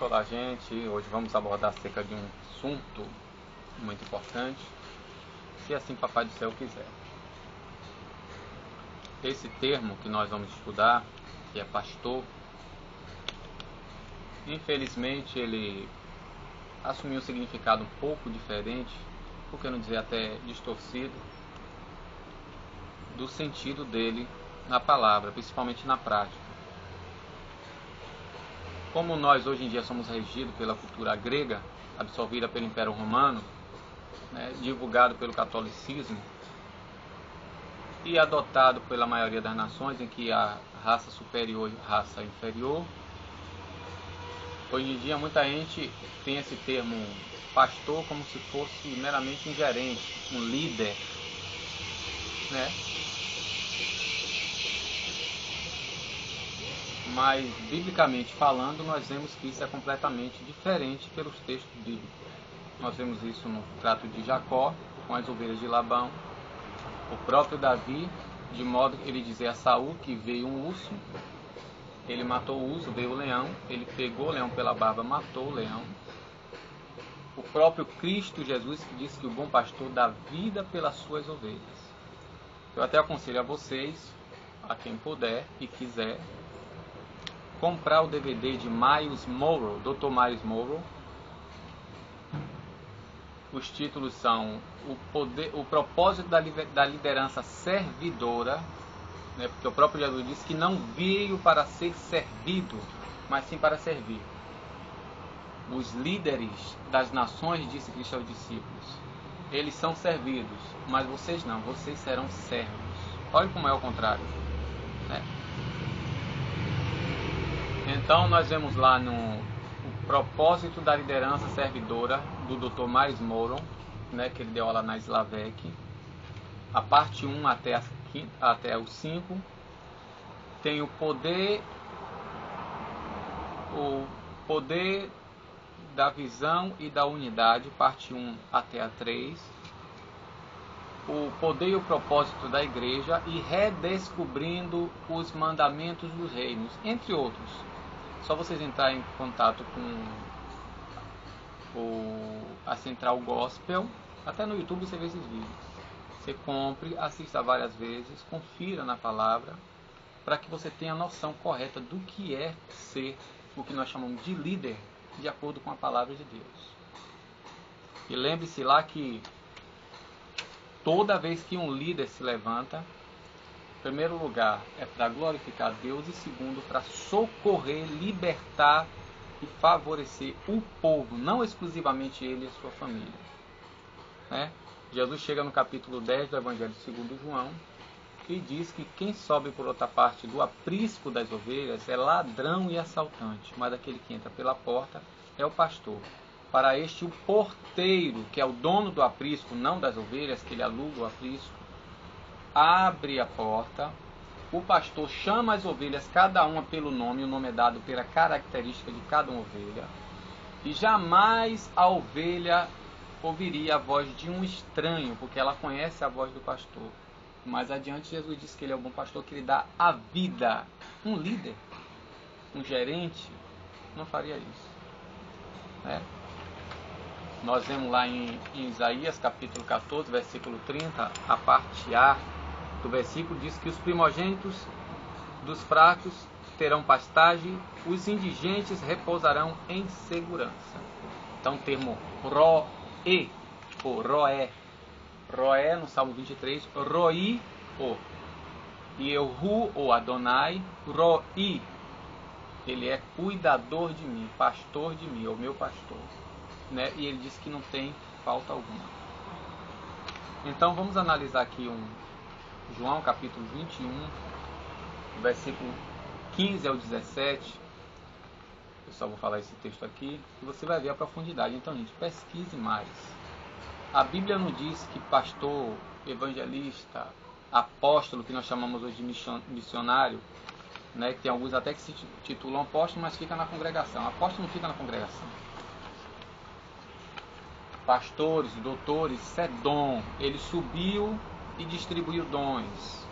Olá, gente. Hoje vamos abordar acerca de um assunto muito importante, se assim Papai do Céu quiser. Esse termo que nós vamos estudar, que é pastor, infelizmente ele assumiu um significado um pouco diferente, por que não dizer até distorcido, do sentido dele na palavra, principalmente na prática. Como nós hoje em dia somos regidos pela cultura grega, absorvida pelo Império Romano, divulgado pelo catolicismo e adotado pela maioria das nações, em que há raça superior e raça inferior, hoje em dia muita gente tem esse termo pastor como se fosse meramente um gerente, um líder, Mas, biblicamente falando, nós vemos que isso é completamente diferente pelos textos bíblicos. Nós vemos isso no trato de Jacó com as ovelhas de Labão, o próprio Davi, de modo que ele dizia a Saul que veio um urso, ele matou o urso, veio o leão, ele pegou o leão pela barba, matou o leão. O próprio Cristo Jesus que disse que o bom pastor dá vida pelas suas ovelhas. Eu até aconselho a vocês, a quem puder e quiser, comprar o DVD de Myles Munroe, Dr. Myles Munroe. Os títulos são o propósito da liderança servidora, porque o próprio Jesus disse que não veio para ser servido, mas sim para servir. Os líderes das nações, disse Cristo aos discípulos, eles são servidos, mas vocês não, vocês serão servos. Olha como é o contrário. Então nós vemos lá no propósito da liderança servidora do Dr. Myles Munroe, que ele deu aula na Slavec, a parte 1 até o 5, tem o poder da visão e da unidade, parte 1 até a 3, o poder e o propósito da igreja e redescobrindo os mandamentos dos reinos, entre outros. Só vocês entrarem em contato com a Central Gospel, até no YouTube você vê esses vídeos. Você compre, assista várias vezes, confira na palavra, para que você tenha a noção correta do que é ser o que nós chamamos de líder, de acordo com a palavra de Deus. E lembre-se lá que toda vez que um líder se levanta, em primeiro lugar é para glorificar Deus e segundo para socorrer, libertar e favorecer o povo, não exclusivamente ele e a sua família. Jesus chega no capítulo 10 do Evangelho segundo João e diz que quem sobe por outra parte do aprisco das ovelhas é ladrão e assaltante, mas aquele que entra pela porta é o pastor. Para este, o porteiro, que é o dono do aprisco, não das ovelhas, que ele aluga o aprisco, abre a porta, o pastor chama as ovelhas, cada uma pelo nome, o nome é dado pela característica de cada uma ovelha, e jamais a ovelha ouviria a voz de um estranho, porque ela conhece a voz do pastor. Mais adiante, Jesus disse que ele é o bom pastor, que ele dá a vida. Um líder, um gerente, não faria isso. Nós vemos lá em Isaías capítulo 14, versículo 30, a parte A do versículo diz que os primogênitos dos fracos terão pastagem, os indigentes repousarão em segurança. Então o termo roé, ou roé no Salmo 23, roi, e Yehu, ou Adonai, roi, ele é cuidador de mim, pastor de mim, é o meu pastor. E ele diz que não tem falta alguma. Então vamos analisar aqui João capítulo 21, versículo 15 ao 17. Eu só vou falar esse texto aqui e você vai ver a profundidade. Então, gente, pesquise mais. A Bíblia não diz que pastor, evangelista, apóstolo, que nós chamamos hoje de missionário, que tem alguns até que se titulam apóstolo, mas fica na congregação. Apóstolo não fica na congregação. Pastores, doutores, isso é dom. Ele subiu e distribuiu dons.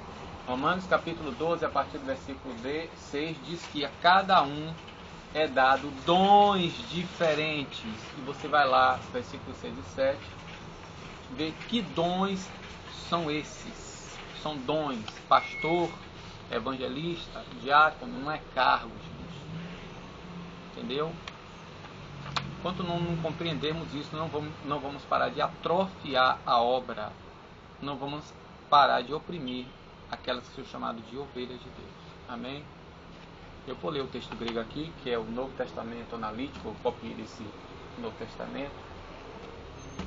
Romanos capítulo 12, a partir do versículo 6, diz que a cada um é dado dons diferentes. E você vai lá, versículos 6 e 7, ver que dons são esses. São dons. Pastor, evangelista, diácono, não é cargo, gente. Entendeu? Enquanto não compreendermos isso, não vamos parar de atrofiar a obra. Não vamos parar de oprimir aquelas que são chamadas de ovelhas de Deus. Amém? Eu vou ler o texto grego aqui, que é o Novo Testamento analítico. Eu copiei desse Novo Testamento.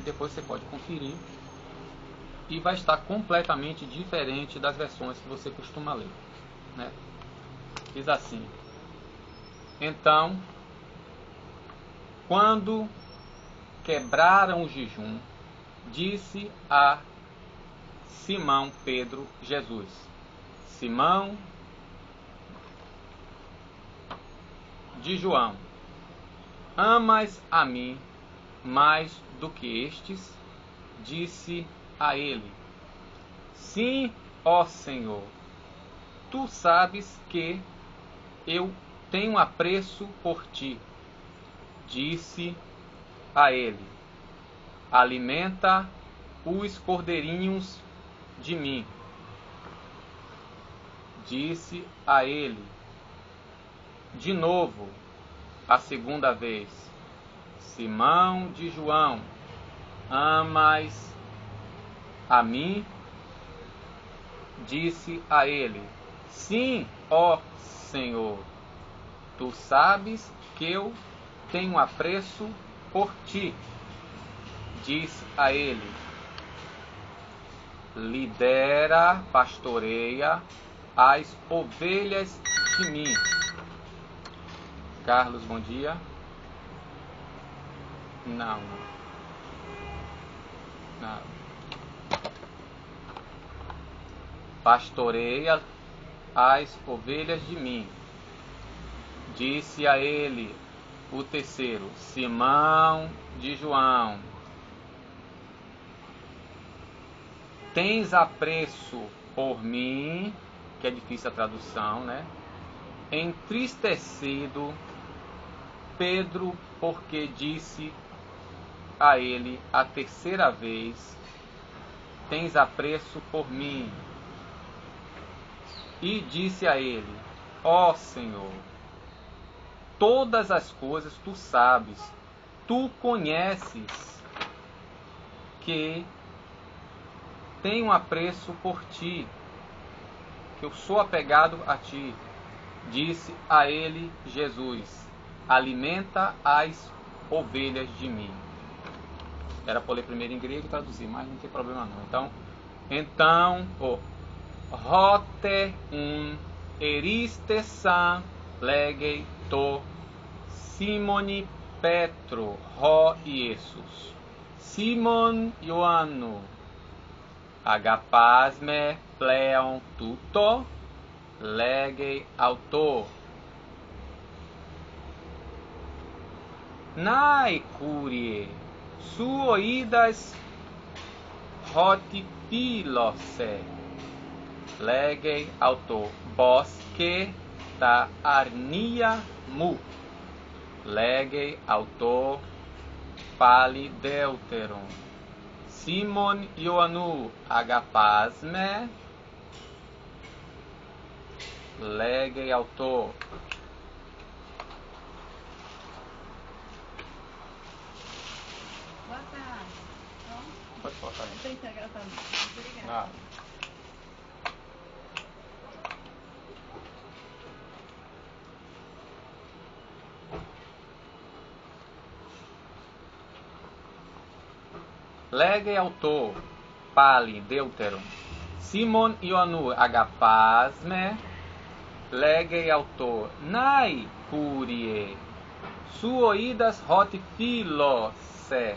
Depois você pode conferir. E vai estar completamente diferente das versões que você costuma ler, né? Diz assim: então, quando quebraram o jejum, disse a Simão Pedro Jesus: Simão de João, amas a mim mais do que estes? Disse a ele: sim, ó Senhor, tu sabes que eu tenho apreço por ti. Disse a ele: alimenta os cordeirinhos de mim. Disse a ele de novo, a segunda vez: Simão de João, amas a mim? Disse a ele: sim, ó Senhor, tu sabes que eu tenho apreço por ti. Disse a ele: lidera, pastoreia as ovelhas de mim. Carlos, bom dia. Não. Pastoreia as ovelhas de mim. Disse a ele o terceiro: Simão de João, tens apreço por mim? Que é difícil a tradução, né? Entristecido Pedro, porque disse a ele a terceira vez: tens apreço por mim? E disse a ele: ó Senhor, todas as coisas tu sabes, tu conheces que tenho apreço por ti, que eu sou apegado a ti. Disse a ele Jesus: alimenta as ovelhas de mim. Era para ler primeiro em grego e traduzir, mas não tem problema não. Então, rote eristesan legei to Simoni Petro ho Iesus Simon Ioannu agapasme pleon tuto legei auto nai curie suoidas hoti pilose legei auto bosque ta arnia mu legei auto palideuteron Simon Ioannu agapasme legei auto. Boa tarde. Pode colocar aí. Não tem agravamento. Obrigada. Nada. Legei auto palideuteron Simon Ioannu agapasme legei auto nai curie suoidas hoti philose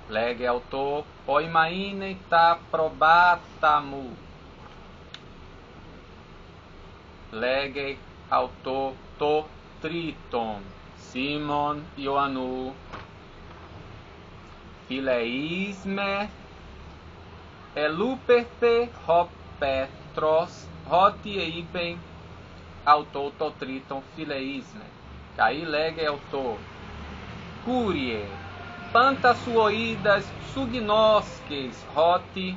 legei auto poimaine ta probatamu legei auto to triton Simon Ioannu phileisme elupete ho petros hoti eipen auto to triton phileisme Aí lege autor. Curie. Pantasuoidas sugnosques roti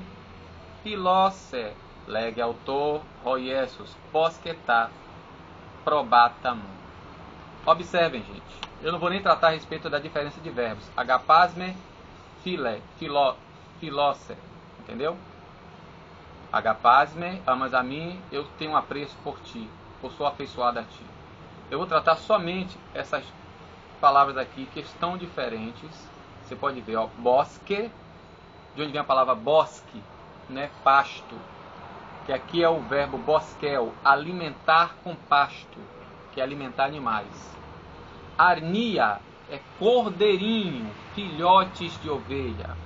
filose. Lege autor. Roiesus. Posquetá. Probatam. Observem, gente. Eu não vou nem tratar a respeito da diferença de verbos. Agapasme, filé, filose. Entendeu? Agapasme, amas a mim, eu tenho um apreço por ti, eu sou afeiçoado a ti. Eu vou tratar somente essas palavras aqui que estão diferentes. Você pode ver, ó, bosque, de onde vem a palavra bosque, né, pasto, que aqui é o verbo bosquel, alimentar com pasto, que é alimentar animais. Arnia é cordeirinho, filhotes de ovelha.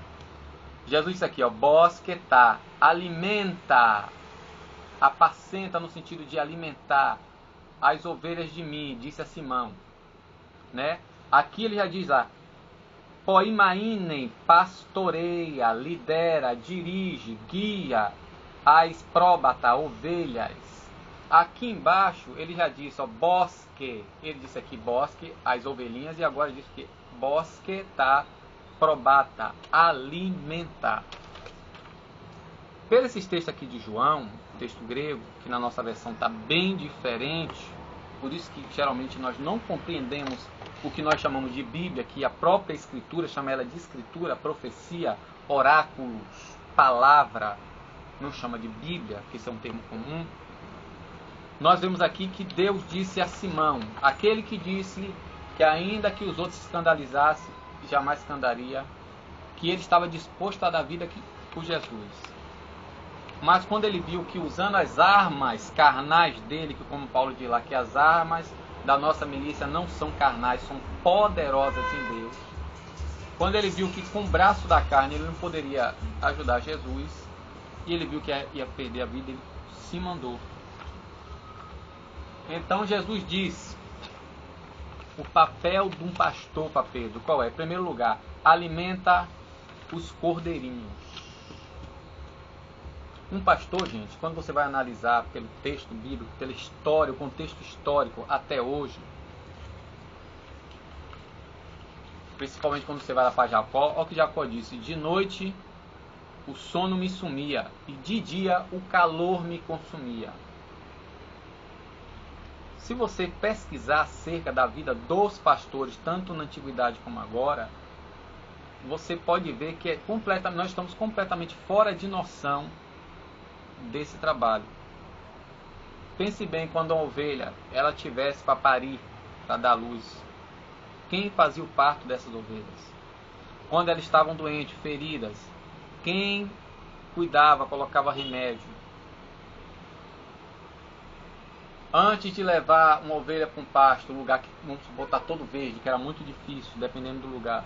Jesus disse aqui, ó, bosquetá, alimenta, apacenta no sentido de alimentar as ovelhas de mim, disse a Simão, né? Aqui ele já diz lá, poimainem, pastoreia, lidera, dirige, guia as próbata, ovelhas. Aqui embaixo ele já disse, ó, bosque, ele disse aqui bosque, as ovelhinhas, e agora diz que bosque tá probata, alimentar. Pelo esses textos aqui de João, texto grego, que na nossa versão está bem diferente, por isso que geralmente nós não compreendemos o que nós chamamos de Bíblia, que a própria Escritura chama ela de Escritura, profecia, oráculos, palavra, não chama de Bíblia, que esse é um termo comum. Nós vemos aqui que Deus disse a Simão, aquele que disse que ainda que os outros se escandalizassem, jamais escandaria, que ele estava disposto a dar vida por Jesus. Mas quando ele viu que usando as armas carnais dele, que como Paulo diz lá, que as armas da nossa milícia não são carnais, são poderosas em Deus. Quando ele viu que com o braço da carne ele não poderia ajudar Jesus, e ele viu que ia perder a vida, ele se mandou. Então Jesus disse, o papel de um pastor para Pedro, qual é? Em primeiro lugar, alimenta os cordeirinhos. Um pastor, gente, quando você vai analisar pelo texto bíblico, pela história, o contexto histórico até hoje, principalmente quando você vai lá para Jacó, olha o que Jacó disse, de noite o sono me sumia e de dia o calor me consumia. Se você pesquisar acerca da vida dos pastores, tanto na antiguidade como agora, você pode ver que nós estamos completamente fora de noção desse trabalho. Pense bem, quando uma ovelha ela tivesse para parir, para dar luz, quem fazia o parto dessas ovelhas? Quando elas estavam doentes, feridas, quem cuidava, colocava remédio? Antes de levar uma ovelha para um pasto, um lugar que vamos botar todo verde, que era muito difícil, dependendo do lugar,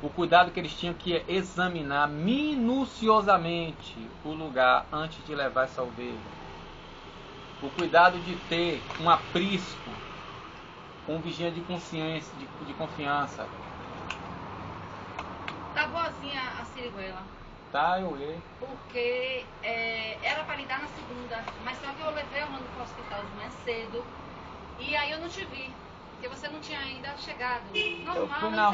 o cuidado que eles tinham que é examinar minuciosamente o lugar antes de levar essa ovelha. O cuidado de ter um aprisco, um vigia de consciência, de confiança. Tá boazinha a siriguela. Tá, eu olhei. Porque era para lidar na segunda, mas só que eu levei a Amanda para o hospital de manhã cedo e aí eu não te vi. Porque você não tinha ainda chegado. Normal,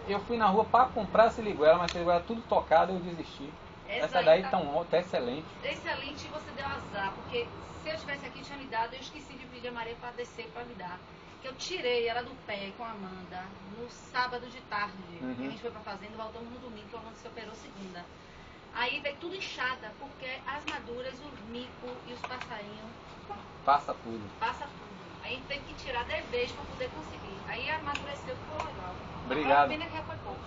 eu fui na rua para comprar a siriguela, mas a siriguela tudo tocada, eu desisti. Essa daí tá excelente. Excelente, e você deu azar, porque se eu estivesse aqui tinha lhe dado, eu esqueci de pedir a Maria para descer para me dar. Que eu tirei ela do pé com a Amanda no sábado de tarde. Uhum. A gente foi para fazenda, voltamos no domingo, que a Amanda se operou segunda. Aí veio tudo inchada, porque as maduras, os micos e os passarinhos. Passa tudo. Passa tudo. Aí teve que tirar 10 vezes para poder conseguir. Aí amadureceu, ficou legal. Obrigado. A pena que foi pouco.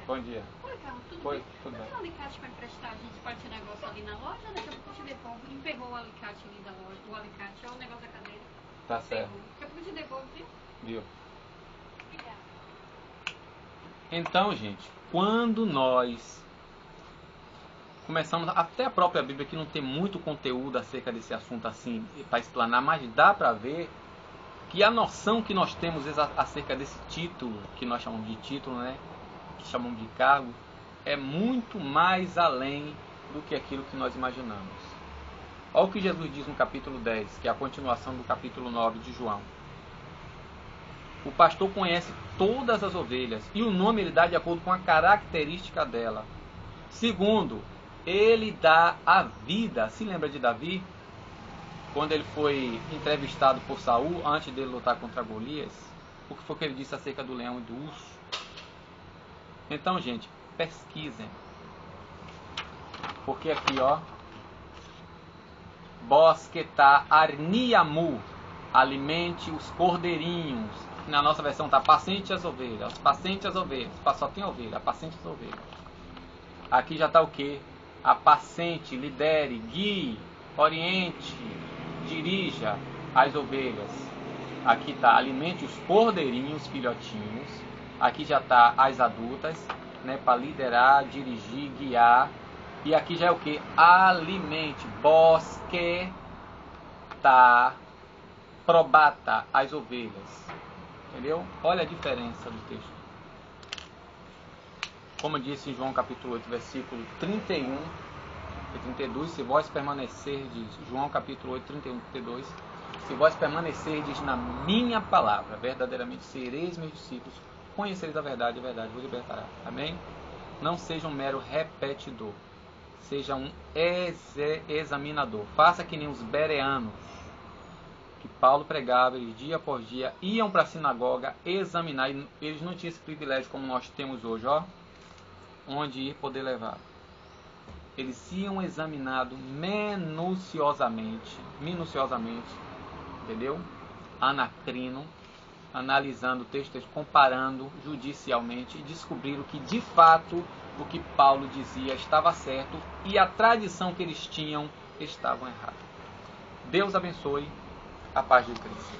Bom dia. Oi, Carlos, tudo Foi, bem? tudo bem. Tem um alicate para emprestar, a gente pode ter negócio ali na loja, daqui a pouco eu te devolvo. Emperrou o alicate ali da loja. O alicate é o negócio da cadeira. Tá certo. Daqui a pouco eu te devolvo, viu? Viu? Obrigada. Então, gente, quando nós começamos, até a própria Bíblia que não tem muito conteúdo acerca desse assunto assim para explanar, mas dá para ver que a noção que nós temos acerca desse título, que nós chamamos de título, né, que chamamos de cargo, é muito mais além do que aquilo que nós imaginamos. Olha o que Jesus diz no capítulo 10, que é a continuação do capítulo 9 de João. O pastor conhece todas as ovelhas e o nome ele dá de acordo com a característica dela. Segundo, ele dá a vida. Se lembra de Davi? Quando ele foi entrevistado por Saul antes dele lutar contra Golias, o que foi que ele disse acerca do leão e do urso? Então, gente, pesquisem. Porque aqui, ó, Bosquetá arniamu, alimente os cordeirinhos. Na nossa versão está apacente as ovelhas, só tem ovelha, apacente as ovelhas. Aqui já está o que? Apacente, lidere, guie, oriente, dirija as ovelhas. Aqui está alimente os cordeirinhos, filhotinhos. Aqui já está as adultas, né, para liderar, dirigir, guiar. E aqui já é o que? Alimente, bosquetá, probata as ovelhas. Entendeu? Olha a diferença do texto. Como disse em João capítulo 8, versículo 31 e 32, se vós permanecerdes, João capítulo 8, 31 e 32, se vós permanecerdes na minha palavra, verdadeiramente sereis meus discípulos, conhecereis a verdade vos libertará. Amém? Não seja um mero repetidor, seja um examinador. Faça que nem os bereanos, que Paulo pregava, eles dia após dia iam para a sinagoga examinar, e eles não tinham esse privilégio como nós temos hoje, ó, onde ir poder levar. Eles iam examinado minuciosamente, entendeu? Anacrino, analisando o texto, comparando judicialmente, e descobriram que de fato o que Paulo dizia estava certo e a tradição que eles tinham estava errada. Deus abençoe. A paz de Cristo.